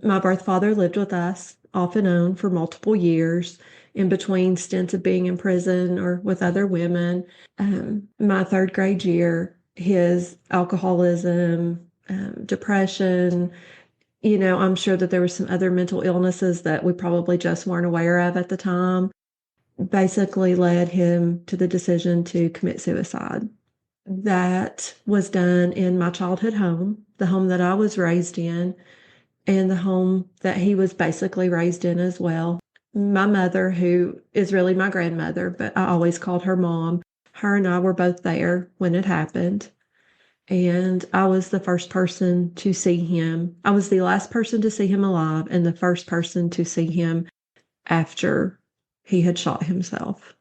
My birth father lived with us off and on for multiple years in between stints of being in prison or with other women. My third grade year, his alcoholism, depression, I'm sure that there were some other mental illnesses that we probably just weren't aware of at the time, basically led him to the decision to commit suicide. That was done in my childhood home, the home that I was raised in, and the home that he was basically raised in as well. My mother, who is really my grandmother, but I always called her mom, her and I were both there when it happened. And I was the first person to see him. I was the last person to see him alive and the first person to see him after he had shot himself.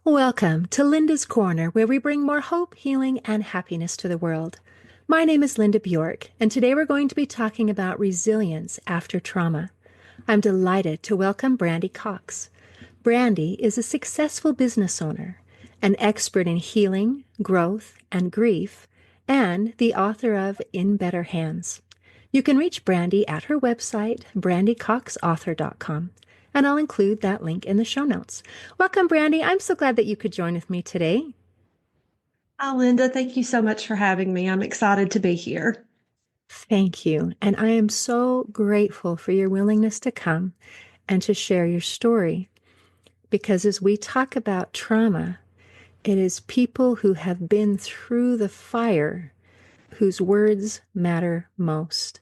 Welcome to Linda's Corner, where we bring more hope, healing, and happiness to the world. My name is Linda Bjork, and today we're going to be talking about resilience after trauma. I'm delighted to welcome Brandi Cox. Brandi is a successful business owner, an expert in healing, growth, and grief, and the author of In Better Hands. You can reach Brandi at her website, brandicoxauthor.com. And I'll include that link in the show notes. Welcome, Brandi. I'm so glad that you could join with me today. Hi, Linda. Thank you so much for having me. I'm excited to be here. Thank you. And I am so grateful for your willingness to come and to share your story. Because as we talk about trauma, it is people who have been through the fire whose words matter most.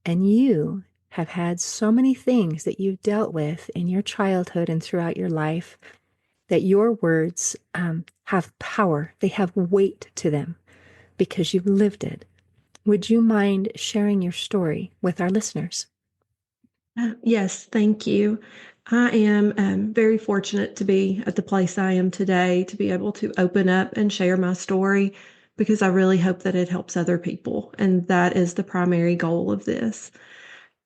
And you have had so many things that you've dealt with in your childhood and throughout your life that your words have power. They have weight to them because you've lived it. Would you mind sharing your story with our listeners? Yes, thank you. I am very fortunate to be at the place I am today, to be able to open up and share my story because I really hope that it helps other people. And that is the primary goal of this.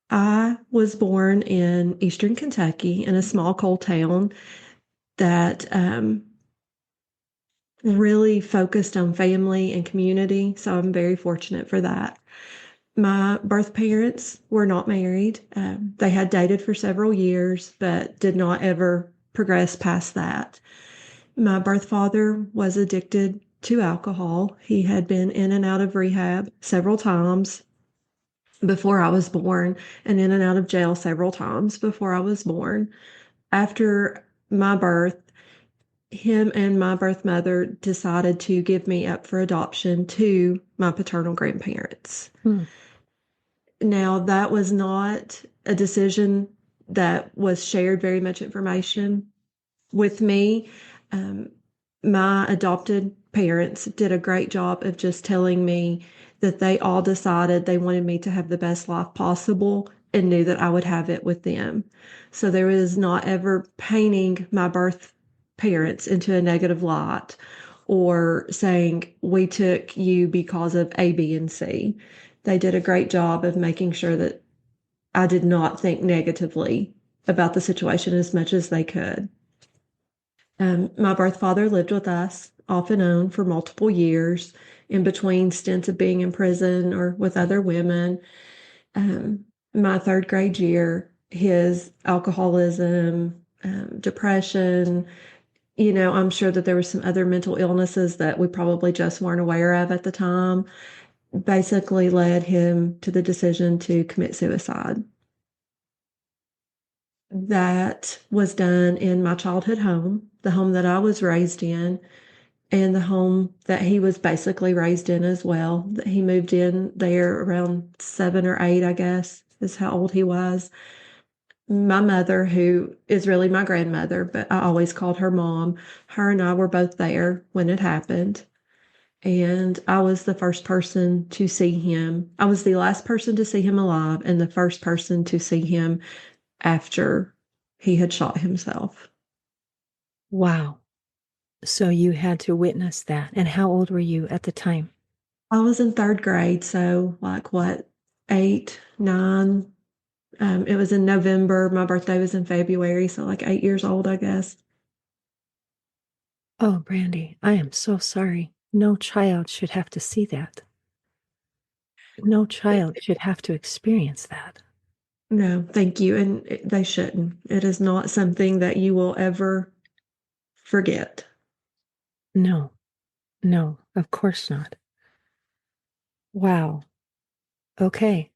I was born in Eastern Kentucky in a small coal town that really focused on family and community. So I'm very fortunate for that. My birth parents were not married. They had dated for several years, but did not ever progress past that. My birth father was addicted to alcohol. He had been in and out of rehab several times before I was born, and in and out of jail several times before I was born. After my birth, him and my birth mother decided to give me up for adoption to my paternal grandparents. Hmm. Now, that was not a decision that was shared very much information with me. Um, my adopted parents did a great job of just telling me that they all decided they wanted me to have the best life possible and knew that I would have it with them. So there was not ever painting my birth parents into a negative light or saying, we took you because of A, B, and C. They did a great job of making sure that I did not think negatively about the situation as much as they could. My birth father lived with us off and on for multiple years in between stints of being in prison or with other women. My third grade year, his alcoholism, depression, I'm sure that there were some other mental illnesses that we probably just weren't aware of at the time, basically led him to the decision to commit suicide. That was done in my childhood home, the home that I was raised in, and the home that he was basically raised in as well. He moved in there around 7 or 8, I guess, is how old he was. My mother, who is really my grandmother, but I always called her mom, her and I were both there when it happened. And I was the first person to see him. I was the last person to see him alive and the first person to see him after he had shot himself. Wow. So you had to witness that. And how old were you at the time? I was in third grade, so like what, 8, 9. It was in November. My birthday was in February, so like 8 years old, I guess. Oh, Brandi, I am so sorry. no child should have to see that. No child should have to experience that. No, thank you. And they shouldn't. It is not something that you will ever forget. No, no, of course not. Wow. Okay.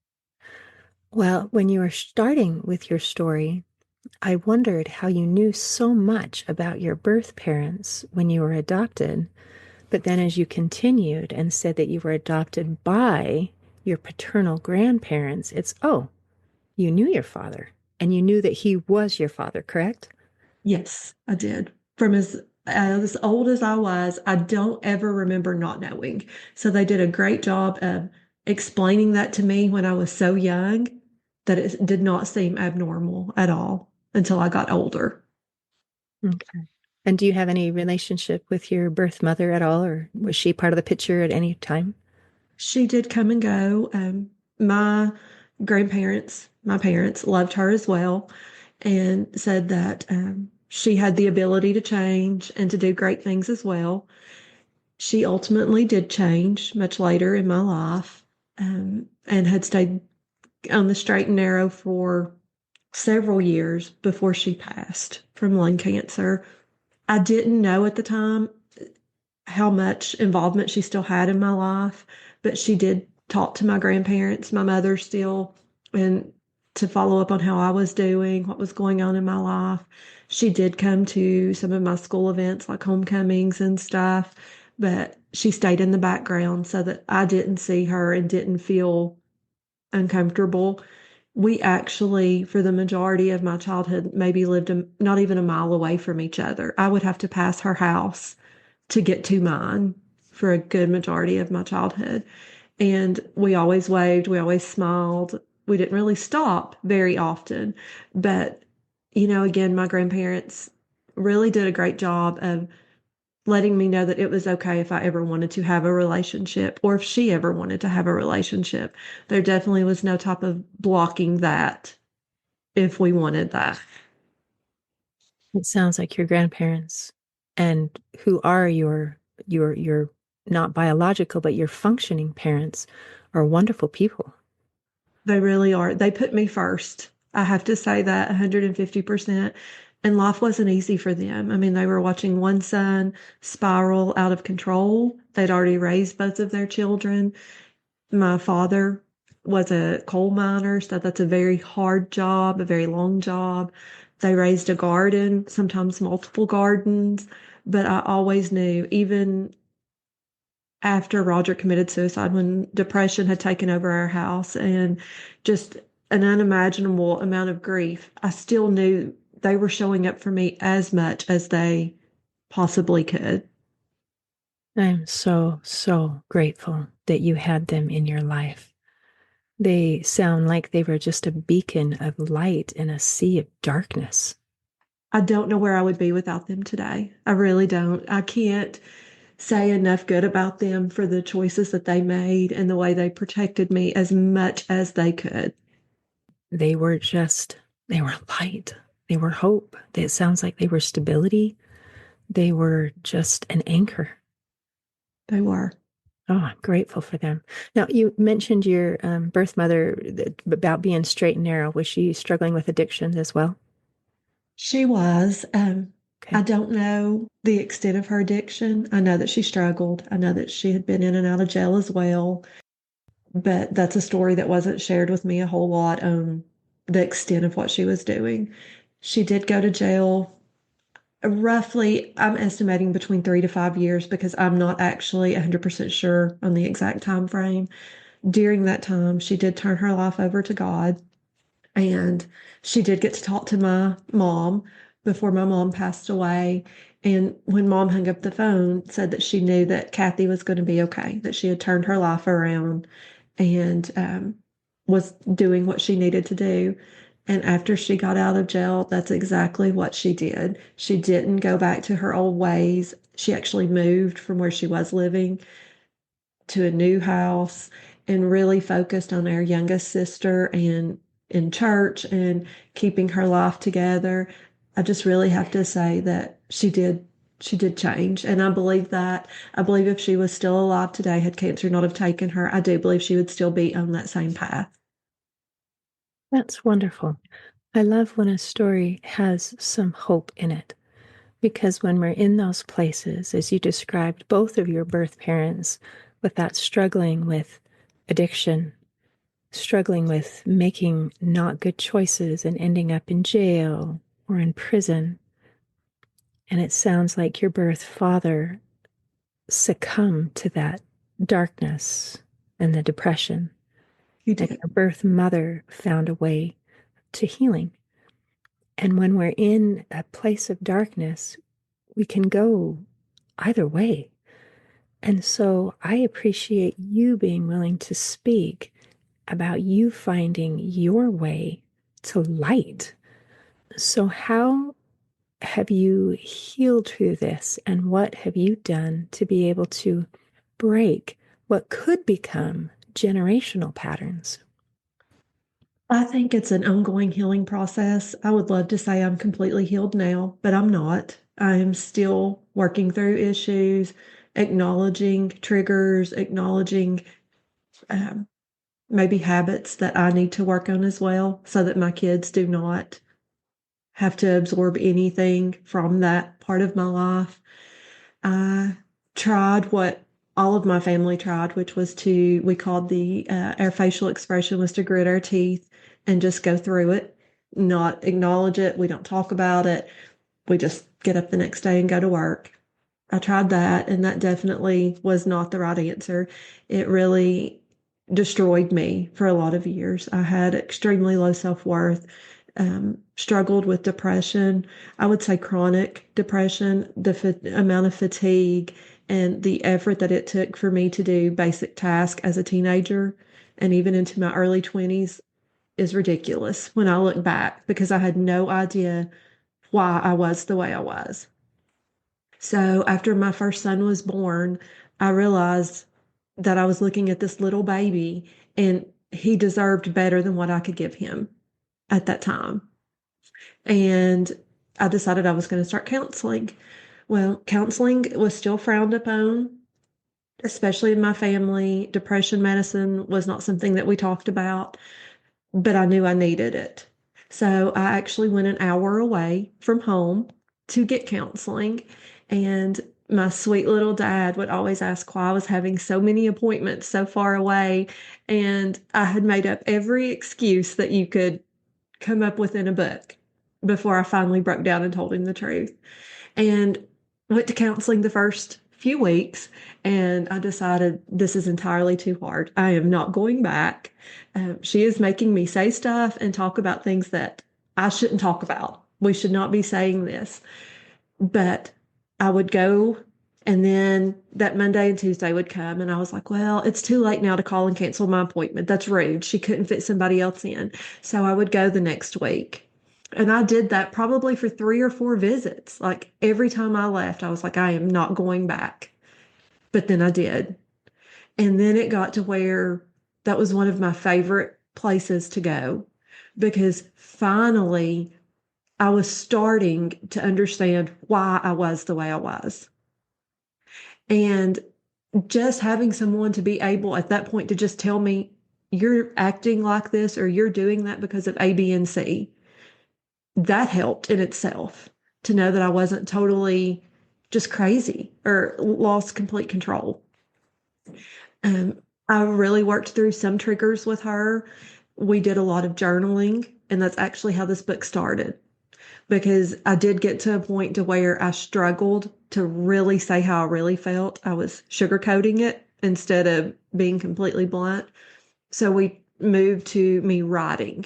Well, when you were starting with your story, I wondered how you knew so much about your birth parents when you were adopted. But then as you continued and said that you were adopted by your paternal grandparents, it's, oh, you knew your father and you knew that he was your father, correct? Yes, I did. From as old as I was, I don't ever remember not knowing. So they did a great job of explaining that to me when I was so young that it did not seem abnormal at all until I got older. Okay. And do you have any relationship with your birth mother at all, or was she part of the picture at any time? She did come and go. My grandparents, my parents loved her as well and said that she had the ability to change and to do great things as well. She ultimately did change much later in my life, and had stayed on the straight and narrow for several years before she passed from lung cancer. I didn't know at the time how much involvement she still had in my life, but she did talk to my grandparents, my mother still, and to follow up on how I was doing, what was going on in my life. She did come to some of my school events like homecomings and stuff, but she stayed in the background so that I didn't see her and didn't feel uncomfortable. We actually, for the majority of my childhood, maybe lived not even a mile away from each other. I would have to pass her house to get to mine for a good majority of my childhood. And we always waved, we always smiled. We didn't really stop very often. But, again, my grandparents really did a great job of letting me know that it was okay if I ever wanted to have a relationship or if she ever wanted to have a relationship. There definitely was no type of blocking that if we wanted that. It sounds like your grandparents and who are your not biological, but your functioning parents are wonderful people. They really are. They put me first. I have to say that 150%. And life wasn't easy for them. I mean, they were watching one son spiral out of control. They'd already raised both of their children. My father was a coal miner, so that's a very hard job, a very long job. They raised a garden, sometimes multiple gardens, but I always knew, even after Roger committed suicide, when depression had taken over our house and just an unimaginable amount of grief, I still knew they were showing up for me as much as they possibly could. I'm so, so grateful that you had them in your life. They sound like they were just a beacon of light in a sea of darkness. I don't know where I would be without them today. I really don't. I can't say enough good about them for the choices that they made and the way they protected me as much as they could. They were just, they were light. They were hope. It sounds like they were stability. They were just an anchor. They were. Oh, I'm grateful for them. Now, you mentioned your birth mother about being straight and narrow. Was she struggling with addiction as well? She was. I Okay. don't know the extent of her addiction. I know that she struggled. I know that she had been in and out of jail as well. But that's a story that wasn't shared with me a whole lot on the extent of what she was doing. She did go to jail roughly, I'm estimating between 3 to 5 years because I'm not actually 100% sure on the exact time frame. During that time, she did turn her life over to God. And she did get to talk to my mom before my mom passed away. And when mom hung up the phone, said that she knew that Kathy was going to be okay, that she had turned her life around and was doing what she needed to do. And after she got out of jail, that's exactly what she did. She didn't go back to her old ways. She actually moved from where she was living to a new house and really focused on our youngest sister and in church and keeping her life together. I just really have to say that she did she did change. And I believe that. I believe if she was still alive today, had cancer not have taken her, I do believe she would still be on that same path. That's wonderful. I love when a story has some hope in it because when we're in those places, as you described, both of your birth parents with that struggling with addiction, struggling with making not good choices and ending up in jail or in prison. And it sounds like your birth father succumbed to that darkness and the depression, You and did. your birth mother found a way to healing. And when we're in a place of darkness, we can go either way. And so I appreciate you being willing to speak about you finding your way to light. So, how have you healed through this? And what have you done to be able to break what could become generational patterns? I think it's an ongoing healing process. I would love to say I'm completely healed now, but I'm not. I am still working through issues, acknowledging triggers, acknowledging um, maybe habits that I need to work on as well so that my kids do not have to absorb anything from that part of my life. I tried what all of my family tried, which was we called our facial expression was to grit our teeth and just go through it, not acknowledge it. We don't talk about it. We just get up the next day and go to work. I tried that, and that definitely was not the right answer. It really destroyed me for a lot of years. I had extremely low self worth, struggled with depression. I would say chronic depression, amount of fatigue, and the effort that it took for me to do basic tasks as a teenager and even into my early 20s is ridiculous when I look back because I had no idea why I was the way I was. So after my first son was born, I realized that I was looking at this little baby and he deserved better than what I could give him at that time. And I decided I was going to start counseling. Well, counseling was still frowned upon, especially in my family. Depression medicine was not something that we talked about, but I knew I needed it. So I actually went an hour away from home to get counseling. And my sweet little dad would always ask why I was having so many appointments so far away. And I had made up every excuse that you could come up with in a book before I finally broke down and told him the truth. And went to counseling the first few weeks, and I decided this is entirely too hard. I am not going back. She is making me say stuff and talk about things that I shouldn't talk about. We should not be saying this. But I would go, and then that Monday and Tuesday would come, and I was like, well, it's too late now to call and cancel my appointment. That's rude. She couldn't fit somebody else in. So I would go the next week. And I did that probably for 3 or 4 visits. Like every time I left, I was like, I am not going back. But then I did. And then it got to where that was one of my favorite places to go because finally I was starting to understand why I was the way I was. And just having someone to be able at that point to just tell me, you're acting like this or you're doing that because of A, B, and C, that helped in itself to know that I wasn't totally just crazy or lost complete control. Um, I really worked through some triggers with her. We did a lot of journaling, and that's actually how this book started because I did get to a point to where I struggled to really say how I really felt. I was sugarcoating it instead of being completely blunt. So we moved to me writing,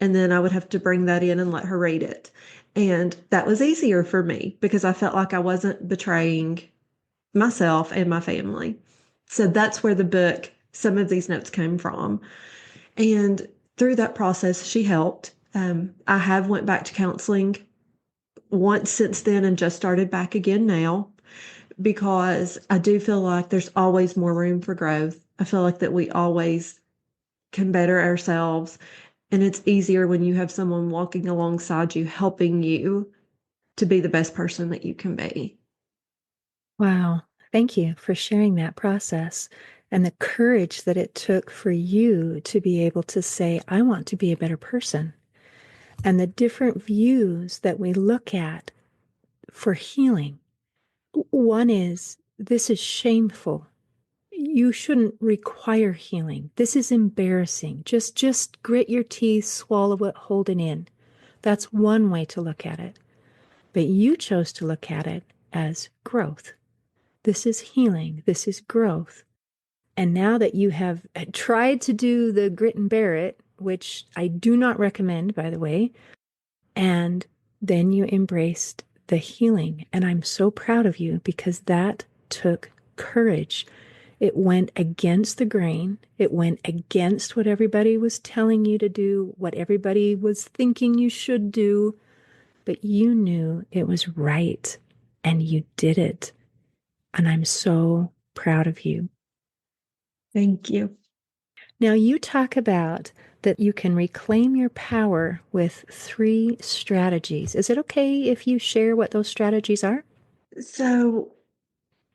and then I would have to bring that in and let her read it. And that was easier for me because I felt like I wasn't betraying myself and my family. So that's where the book, some of these notes came from. And through that process, she helped. I have went back to counseling once since then and just started back again now because I do feel like there's always more room for growth. I feel like that we always can better ourselves. And it's easier when you have someone walking alongside you, helping you to be the best person that you can be. Wow. Thank you for sharing that process and the courage that it took for you to be able to say, I want to be a better person. And the different views that we look at for healing. One is, this is shameful. You shouldn't require healing. This is embarrassing. Just grit your teeth, swallow it, hold it in. That's one way to look at it. But you chose to look at it as growth. This is healing. This is growth. And now that you have tried to do the grit and bear it, which I do not recommend, by the way, and then you embraced the healing. And I'm so proud of you because that took courage. It went against the grain. It went against what everybody was telling you to do, what everybody was thinking you should do. But you knew it was right and you did it. And I'm so proud of you. Thank you. Now, you talk about that you can reclaim your power with 3 strategies. Is it okay if you share what those strategies are? So,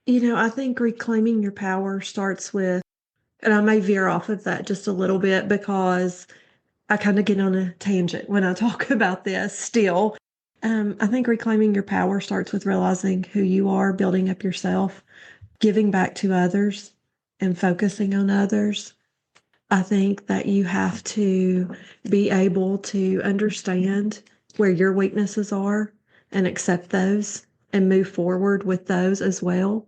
I think reclaiming your power starts with, and I may veer off of that just a little bit because I kind of get on a tangent when I talk about this still. I think reclaiming your power starts with realizing who you are, building up yourself, giving back to others, and focusing on others. I think that you have to be able to understand where your weaknesses are and accept those and move forward with those as well.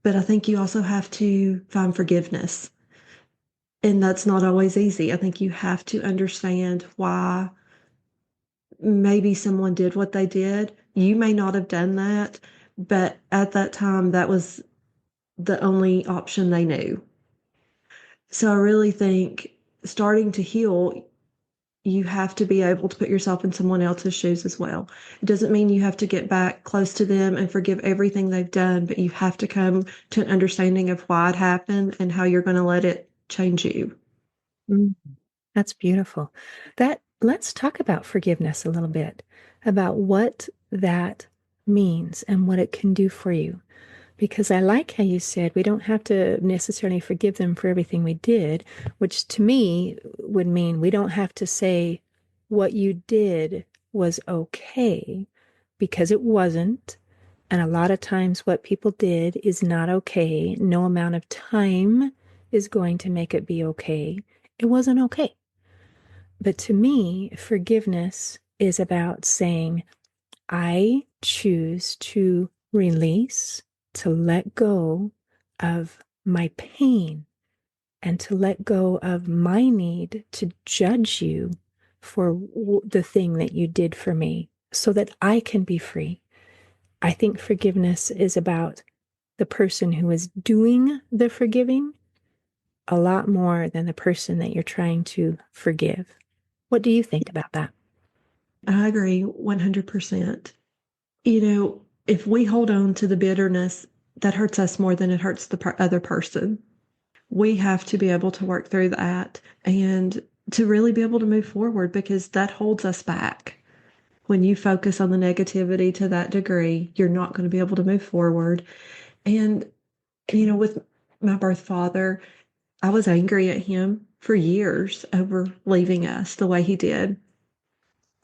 But I think you also have to find forgiveness. And that's not always easy. I think you have to understand why maybe someone did what they did. You may not have done that, but at that time, that was the only option they knew. So I really think starting to heal, you have to be able to put yourself in someone else's shoes as well. It doesn't mean you have to get back close to them and forgive everything they've done, but you have to come to an understanding of why it happened and how you're going to let it change you. Mm, that's beautiful. Let's talk about forgiveness a little bit, about what that means and what it can do for you. Because I like how you said we don't have to necessarily forgive them for everything we did, which to me would mean we don't have to say what you did was okay, because it wasn't. And a lot of times what people did is not okay. No amount of time is going to make it be okay. It wasn't okay. But to me, forgiveness is about saying, I choose to release, to let go of my pain and to let go of my need to judge you for the thing that you did for me so that I can be free. I think forgiveness is about the person who is doing the forgiving a lot more than the person that you're trying to forgive. What do you think about that? I agree 100%. If we hold on to the bitterness, that hurts us more than it hurts the other person. We have to be able to work through that and to really be able to move forward because that holds us back. When you focus on the negativity to that degree, you're not going to be able to move forward. And, with my birth father, I was angry at him for years over leaving us the way he did.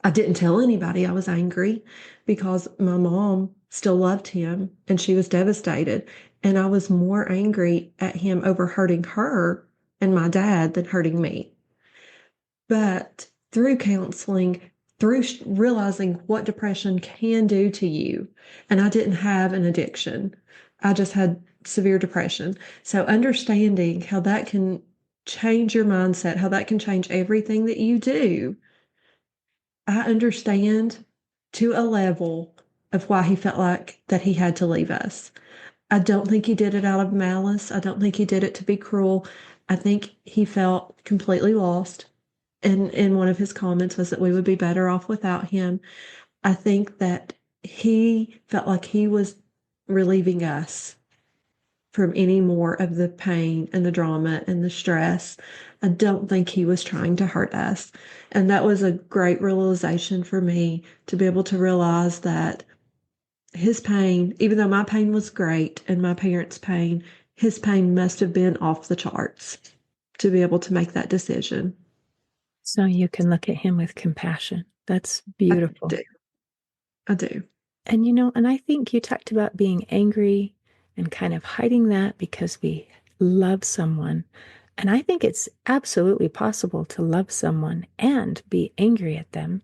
I didn't tell anybody I was angry because my mom still loved him and she was devastated. And I was more angry at him over hurting her and my dad than hurting me. But through counseling, through realizing what depression can do to you, and I didn't have an addiction, I just had severe depression. So understanding how that can change your mindset, how that can change everything that you do, I understand to a level of why he felt like that he had to leave us. I don't think he did it out of malice. I don't think he did it to be cruel. I think he felt completely lost. And one of his comments was that we would be better off without him. I think that he felt like he was relieving us from any more of the pain and the drama and the stress. I don't think he was trying to hurt us. And that was a great realization for me to be able to realize that his pain, even though my pain was great and my parents' pain, his pain must have been off the charts to be able to make that decision. So you can look at him with compassion. That's I beautiful. do. I do. And and I think you talked about being angry and kind of hiding that because we love someone. And I think it's absolutely possible to love someone and be angry at them.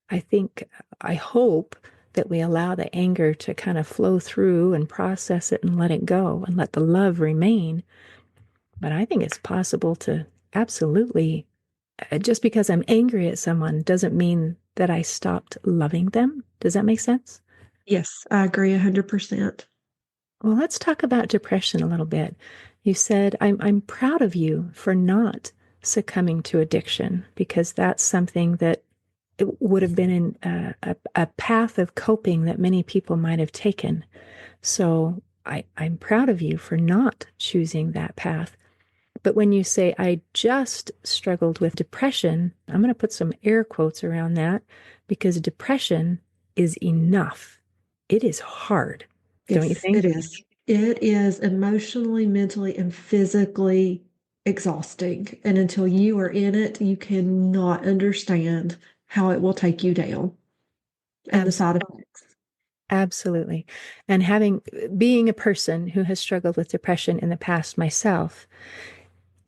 I think, I hope that we allow the anger to kind of flow through and process it and let it go and let the love remain. But I think it's possible to absolutely, just because I'm angry at someone doesn't mean that I stopped loving them. Does that make sense? Yes, I agree 100%. Well, let's talk about depression a little bit. You said, I'm proud of you for not succumbing to addiction because that's something that it would have been in a path of coping that many people might have taken. So I'm proud of you for not choosing that path. But when you say, I just struggled with depression, I'm going to put some air quotes around that because depression is enough. It is hard, don't you Yes, it think? is. It is emotionally, mentally, and physically exhausting. And until you are in it, you cannot understand how it will take you down and the side Absolutely. effects. Absolutely. And being a person who has struggled with depression in the past myself,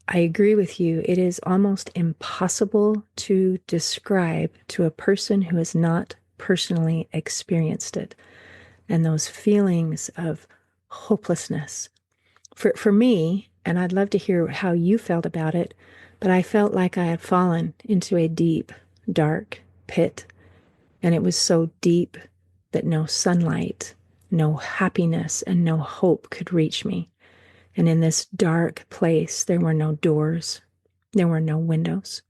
I agree with you. It is almost impossible to describe to a person who has not personally experienced it. And those feelings of hopelessness. For me, and I'd love to hear how you felt about it, but I felt like I had fallen into a deep, dark pit. And it was so deep that no sunlight, no happiness, and no hope could reach me. And in this dark place, there were no doors, there were no windows,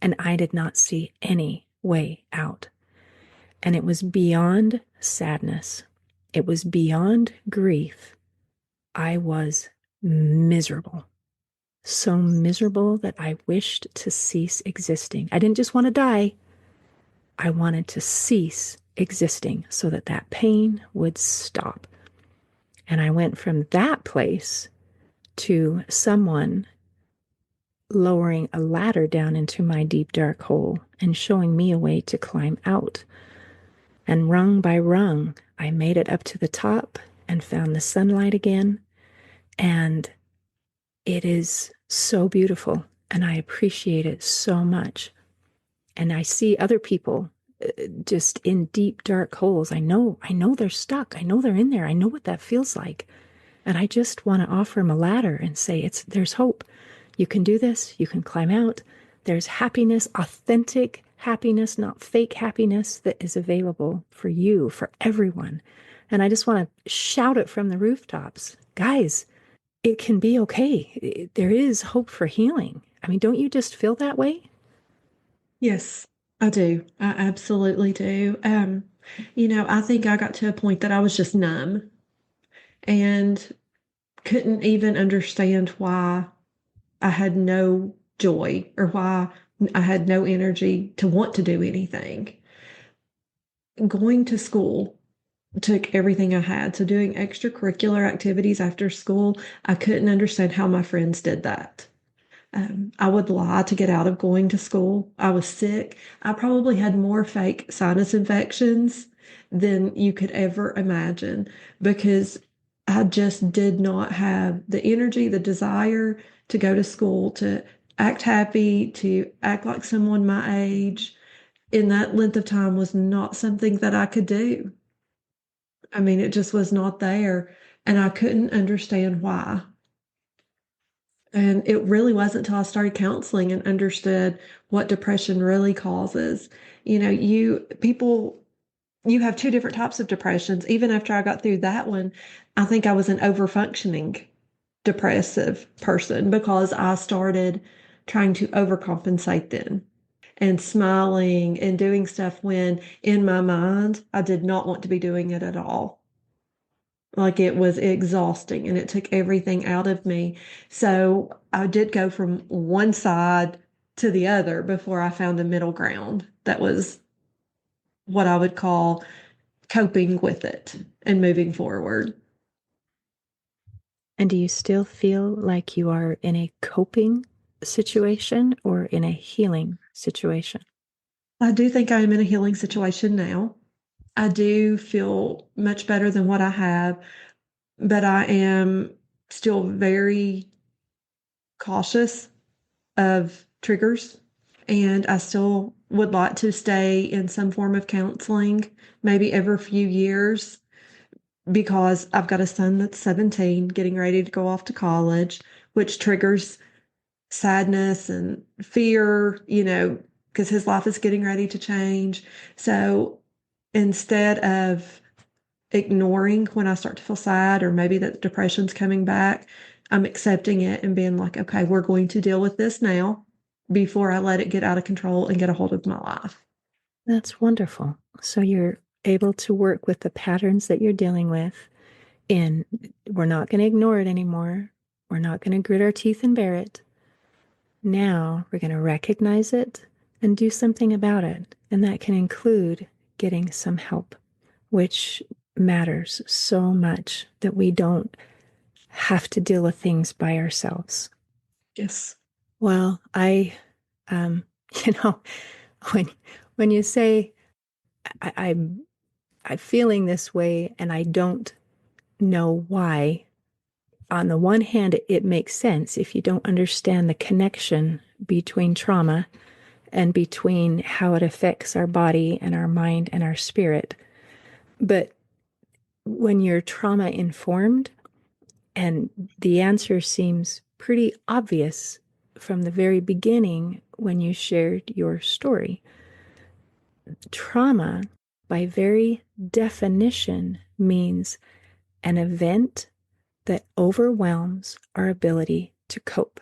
and I did not see any way out. And it was beyond sadness, it was beyond grief. I was miserable, so miserable that I wished to cease existing. I didn't just want to die, I wanted to cease existing so that that pain would stop. And I went from that place to someone lowering a ladder down into my deep, dark hole and showing me a way to climb out. And rung by rung, I made it up to the top and found the sunlight again. And it is so beautiful. And I appreciate it so much. And I see other people just in deep, dark holes. I know they're stuck. I know they're in there. I know what that feels like. And I just want to offer them a ladder and say, there's hope. You can do this. You can climb out. There's happiness, authentic happiness, not fake happiness that is available for you, for everyone. And I just want to shout it from the rooftops. Guys, it can be okay. There is hope for healing. I mean, don't you just feel that way? Yes, I do. I absolutely do. I think I got to a point that I was just numb and couldn't even understand why I had no joy or why I had no energy to want to do anything. Going to school took everything I had. So doing extracurricular activities after school, I couldn't understand how my friends did that. I would lie to get out of going to school. I was sick. I probably had more fake sinus infections than you could ever imagine because I just did not have the energy, the desire to go to school, to act happy, to act like someone my age in that length of time was not something that I could do. I mean, it just was not there. And I couldn't understand why. And it really wasn't until I started counseling and understood what depression really causes. You have two different types of depressions. Even after I got through that one, I think I was an overfunctioning depressive person because I started trying to overcompensate then and smiling and doing stuff when in my mind I did not want to be doing it at all. Like it was exhausting and it took everything out of me. So I did go from one side to the other before I found a middle ground that was what I would call coping with it and moving forward. And do you still feel like you are in a coping situation or in a healing situation? I do think I am in a healing situation now. I do feel much better than what I have, but I am still very cautious of triggers. And I still would like to stay in some form of counseling, maybe every few years, because I've got a son that's 17, getting ready to go off to college, which triggers sadness and fear, because his life is getting ready to change. So instead of ignoring when I start to feel sad or maybe that depression's coming back, I'm accepting it and being like, okay, we're going to deal with this now before I let it get out of control and get a hold of my life. That's wonderful. So you're able to work with the patterns that you're dealing with, and we're not going to ignore it anymore. We're not going to grit our teeth and bear it. Now we're going to recognize it and do something about it. And that can include getting some help, which matters so much that we don't have to deal with things by ourselves. Yes. Well, um, you know, when when you say I'm feeling this way and I don't know why, on the one hand, it makes sense if you don't understand the connection between trauma and between how it affects our body and our mind and our spirit. But when you're trauma informed and the answer seems pretty obvious from the very beginning when you shared your story, trauma, by very definition, means an event that overwhelms our ability to cope.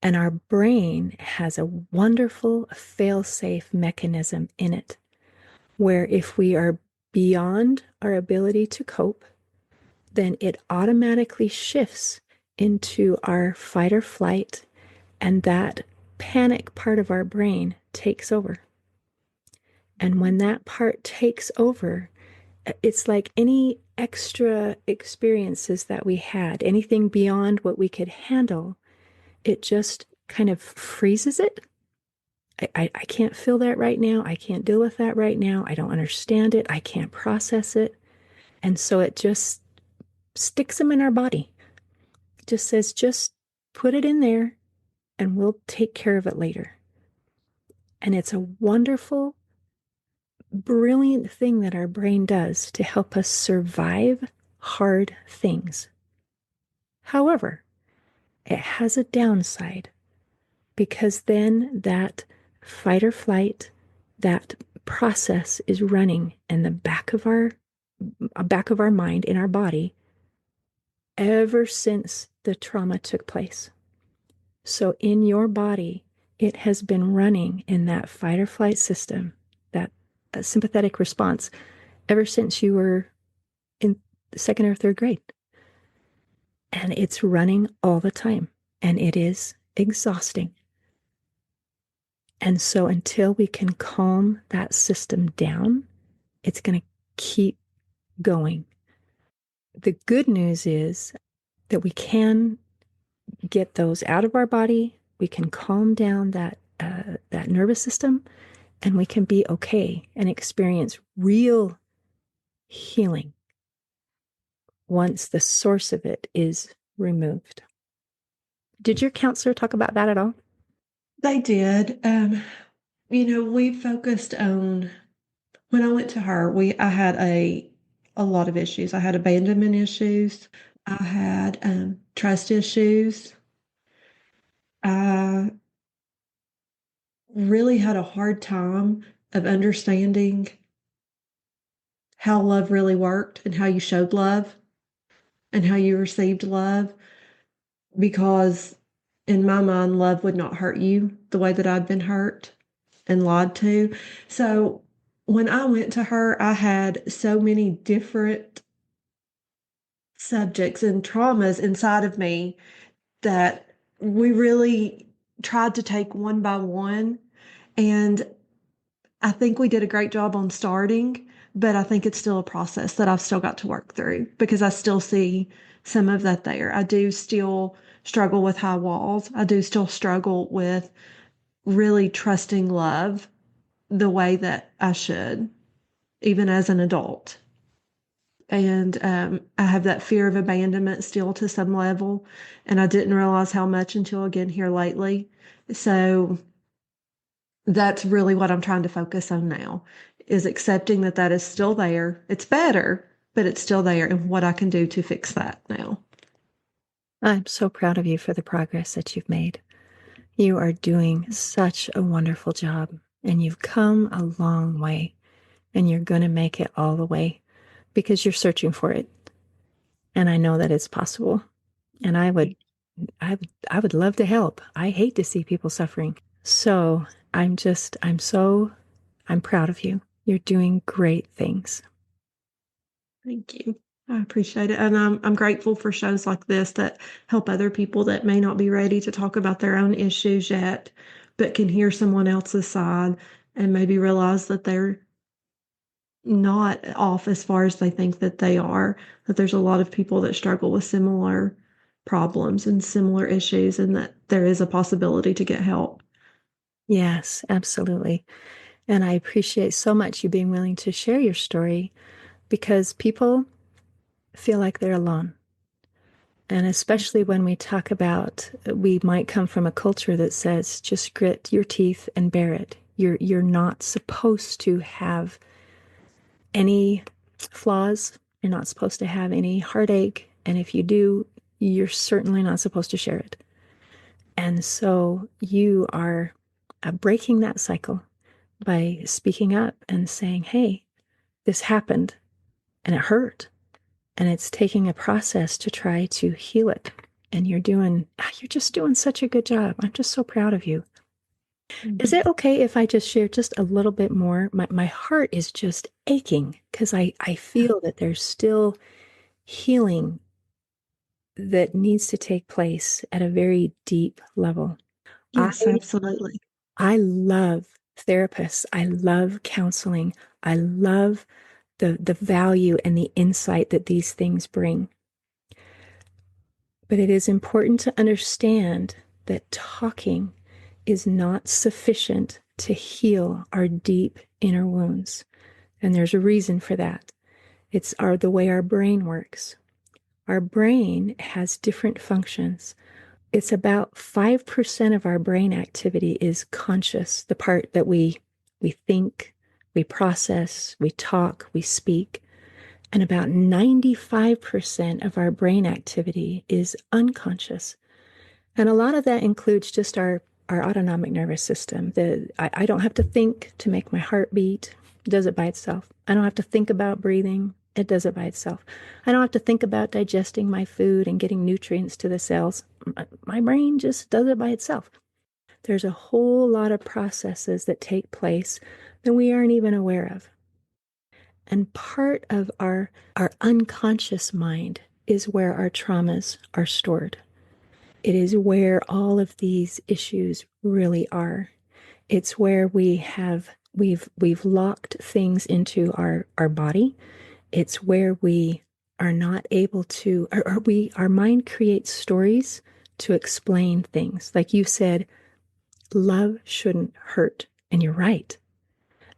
And our brain has a wonderful fail-safe mechanism in it, where if we are beyond our ability to cope, then it automatically shifts into our fight or flight, and that panic part of our brain takes over. And when that part takes over, it's like any extra experiences that we had, anything beyond what we could handle, it just kind of freezes it. I can't feel that right now. I can't deal with that right now. I don't understand it. I can't process it. And so it just sticks them in our body. It just says, just put it in there and we'll take care of it later. And it's a wonderful, brilliant thing that our brain does to help us survive hard things. However, it has a downside because then that fight or flight, that process is running in the back of our mind in our body ever since the trauma took place. So in your body, it has been running in that fight or flight system, that sympathetic response, ever since you were in second or third grade. And it's running all the time, and it is exhausting. And so until we can calm that system down, it's going to keep going. The good news is that we can get those out of our body. We can calm down that nervous system, and we can be okay and experience real healing once the source of it is removed. Did your counselor talk about that at all? They did. We focused on when I went to her, I had a lot of issues. I had abandonment issues. I had trust issues. I really had a hard time of understanding how love really worked and how you showed love and how you received love, because in my mind, love would not hurt you the way that I'd been hurt and lied to. So when I went to her, I had so many different subjects and traumas inside of me that we really tried to take one by one. And I think we did a great job on starting, but I think it's still a process that I've still got to work through because I still see some of that there. I do still struggle with high walls. I do still struggle with really trusting love the way that I should, even as an adult. And I have that fear of abandonment still to some level, and I didn't realize how much until again here lately. So that's really what I'm trying to focus on now is accepting that that is still there. It's better, but it's still there, and what I can do to fix that now. I'm so proud of you for the progress that you've made. You are doing such a wonderful job, and you've come a long way, and you're going to make it all the way because you're searching for it. And I know that it's possible. And I would love to help. I hate to see people suffering. So I'm proud of you. You're doing great things. Thank you. I appreciate it. And I'm grateful for shows like this that help other people that may not be ready to talk about their own issues yet, but can hear someone else's side and maybe realize that they're not off as far as they think that they are, that there's a lot of people that struggle with similar problems and similar issues, and that there is a possibility to get help. Yes, absolutely. And I appreciate so much you being willing to share your story because people feel like they're alone. And especially when we talk about, we might come from a culture that says just grit your teeth and bear it. You're not supposed to have any flaws. You're not supposed to have any heartache. And if you do, you're certainly not supposed to share it. And so you are breaking that cycle by speaking up and saying, hey, this happened and it hurt. And it's taking a process to try to heal it. And you're just doing such a good job. I'm just so proud of you. Is it okay if I just share just a little bit more? My heart is just aching because I feel that there's still healing that needs to take place at a very deep level. I Yes, absolutely. I love therapists. I love counseling. I love the value and the insight that these things bring. But it is important to understand that talking is not sufficient to heal our deep inner wounds. And there's a reason for that. It's the way our brain works. Our brain has different functions. It's about 5% of our brain activity is conscious, the part that we think, we process, we talk, we speak. And about 95% of our brain activity is unconscious. And a lot of that includes just our autonomic nervous system. I don't have to think to make my heart beat. It does it by itself. I don't have to think about breathing. It does it by itself. I don't have to think about digesting my food and getting nutrients to the cells. My brain just does it by itself. There's a whole lot of processes that take place that we aren't even aware of. And part of our unconscious mind is where our traumas are stored. It is where all of these issues really are. It's where we've locked things into our body. It's where we are not able to, or our mind creates stories to explain things. Like you said, love shouldn't hurt. And you're right.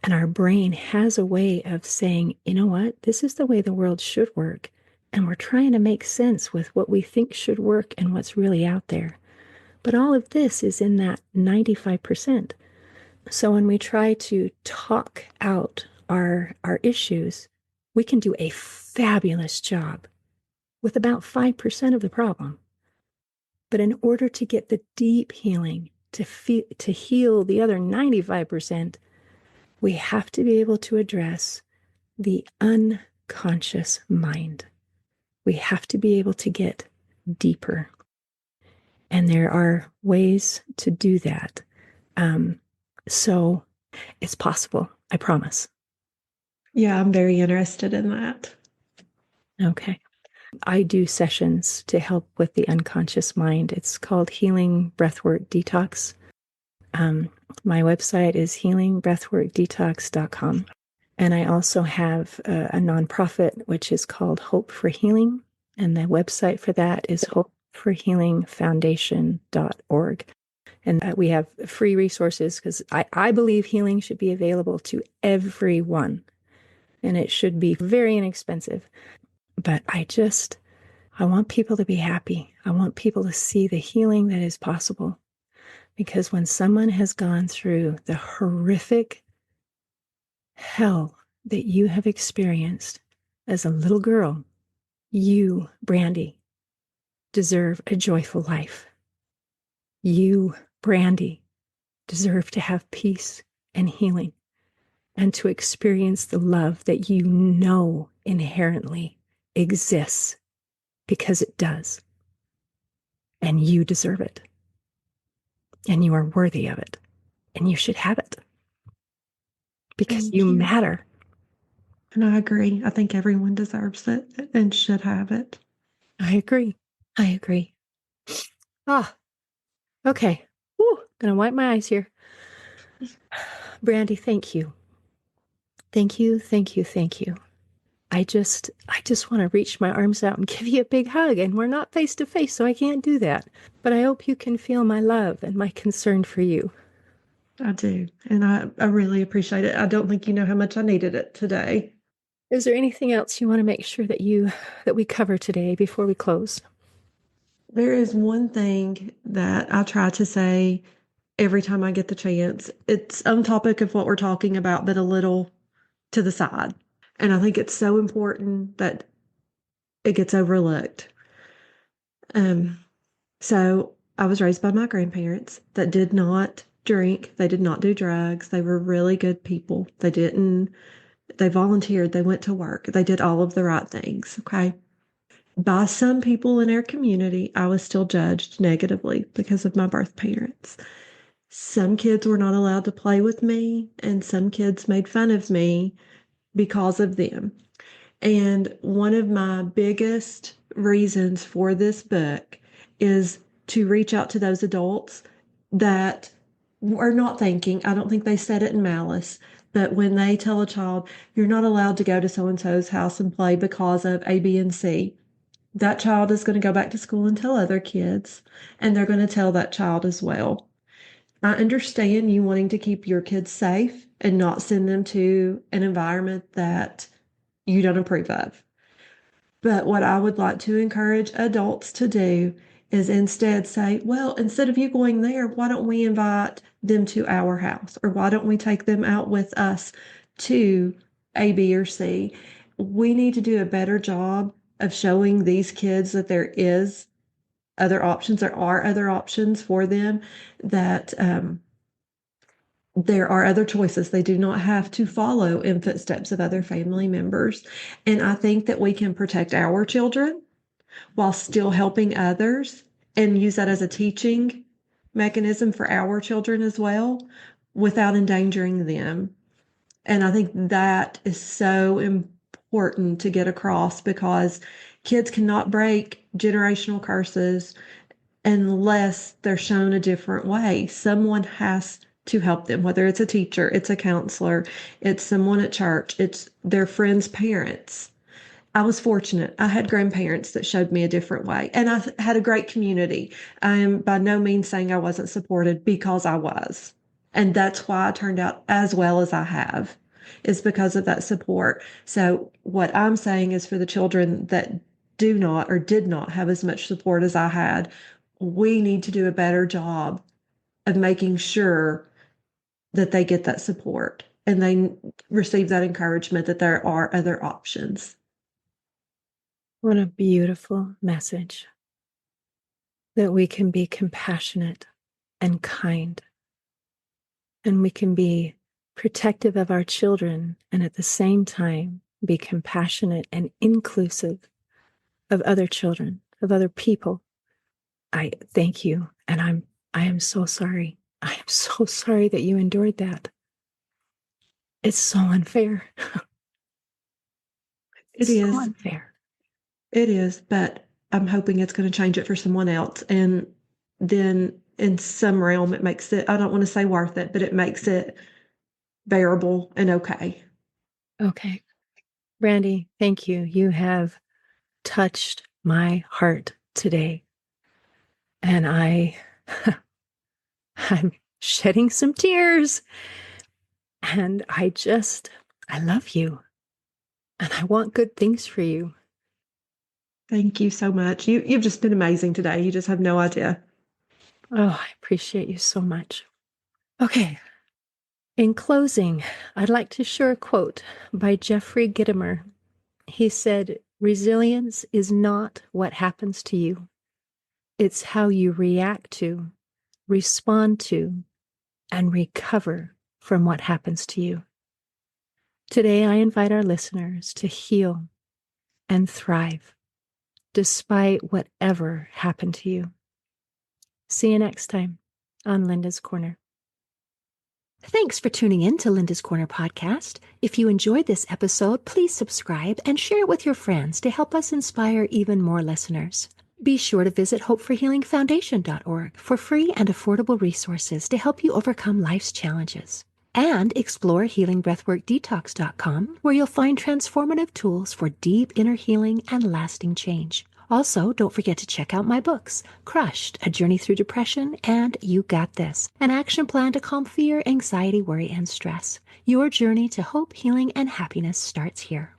And our brain has a way of saying, you know what, this is the way the world should work. And we're trying to make sense with what we think should work and what's really out there. But all of this is in that 95%. So when we try to talk out our issues, we can do a fabulous job with about 5% of the problem. But in order to get the deep healing, to heal the other 95%, we have to be able to address the unconscious mind. We have to be able to get deeper. And there are ways to do that. So it's possible, I promise. Yeah, I'm very interested in that. Okay. I do sessions to help with the unconscious mind. It's called Healing Breathwork Detox. My website is healingbreathworkdetox.com. And I also have a nonprofit, which is called Hope for Healing. And the website for that is hopeforhealingfoundation.org. And we have free resources because I believe healing should be available to everyone. And it should be very inexpensive. But I want people to be happy. I want people to see the healing that is possible. Because when someone has gone through the horrific hell that you have experienced as a little girl, you, Brandi, deserve a joyful life. You, Brandi, deserve to have peace and healing and to experience the love that you know inherently exists because it does. And you deserve it. And you are worthy of it. And you should have it because you Thank you. matter. And I agree. I think everyone deserves it and should have it. I agree. I agree. Ah, okay. Woo, gonna wipe my eyes here. Brandi, thank you. Thank you, thank you, thank you. I just want to reach my arms out and give you a big hug, and we're not face to face, so I can't do that. But I hope you can feel my love and my concern for you. I do. And I really appreciate it. I don't think you know how much I needed it today. Is there anything else you want to make sure that we cover today before we close? There is one thing that I try to say every time I get the chance. It's on topic of what we're talking about, but a little to the side. And I think it's so important that it gets overlooked. Um, so I was raised by my grandparents that did not drink, they did not do drugs. They were really good people. They volunteered, they went to work, they did all of the right things. Okay. By some people in our community, I was still judged negatively because of my birth parents. Some kids were not allowed to play with me, and some kids made fun of me because of them. And one of my biggest reasons for this book is to reach out to those adults that are not thinking, I don't think they said it in malice, but when they tell a child, you're not allowed to go to so and so's house and play because of A, B, and C, that child is going to go back to school and tell other kids, and they're going to tell that child as well. I understand you wanting to keep your kids safe and not send them to an environment that you don't approve of. But what I would like to encourage adults to do is instead say, well, instead of you going there, why don't we invite them to our house? Or why don't we take them out with us to A, B, or C? We need to do a better job of showing these kids that there is other options. There are other options for them, that there are other choices. They do not have to follow in footsteps of other family members. And I think that we can protect our children while still helping others and use that as a teaching mechanism for our children as well without endangering them. And I think that is so important to get across because kids cannot break generational curses unless they're shown a different way. Someone has to help them, whether it's a teacher, it's a counselor, it's someone at church, it's their friends' parents. I was fortunate. I had grandparents that showed me a different way, and I had a great community. I am by no means saying I wasn't supported because I was. And that's why I turned out as well as I have, is because of that support. So, what I'm saying is for the children that do not or did not have as much support as I had, we need to do a better job of making sure that they get that support and they receive that encouragement that there are other options. What a beautiful message that we can be compassionate and kind, and we can be protective of our children and at the same time be compassionate and inclusive of other children, of other people. I thank you. And I am so sorry. I am so sorry that you endured that. It's so unfair. It It's so is. unfair. It is, but I'm hoping it's going to change it for someone else. And then in some realm, it makes it, I don't want to say worth it, but it makes it bearable and okay. Okay. Brandi, thank you. You have touched my heart today. And I'm shedding some tears. And I love you. And I want good things for you. Thank you so much. You've just been amazing today. You just have no idea. Oh, I appreciate you so much. Okay. In closing, I'd like to share a quote by Jeffrey Gitomer. He said, "Resilience is not what happens to you. It's how you react to, respond to, and recover from what happens to you." Today, I invite our listeners to heal and thrive despite whatever happened to you. See you next time on Linda's Corner. Thanks for tuning in to Linda's Corner podcast. If you enjoyed this episode, please subscribe and share it with your friends to help us inspire even more listeners. Be sure to visit hopeforhealingfoundation.org for free and affordable resources to help you overcome life's challenges. And explore healingbreathworkdetox.com, where you'll find transformative tools for deep inner healing and lasting change. Also, don't forget to check out my books, Crushed, A Journey Through Depression, and You Got This, an action plan to calm fear, anxiety, worry, and stress. Your journey to hope, healing, and happiness starts here.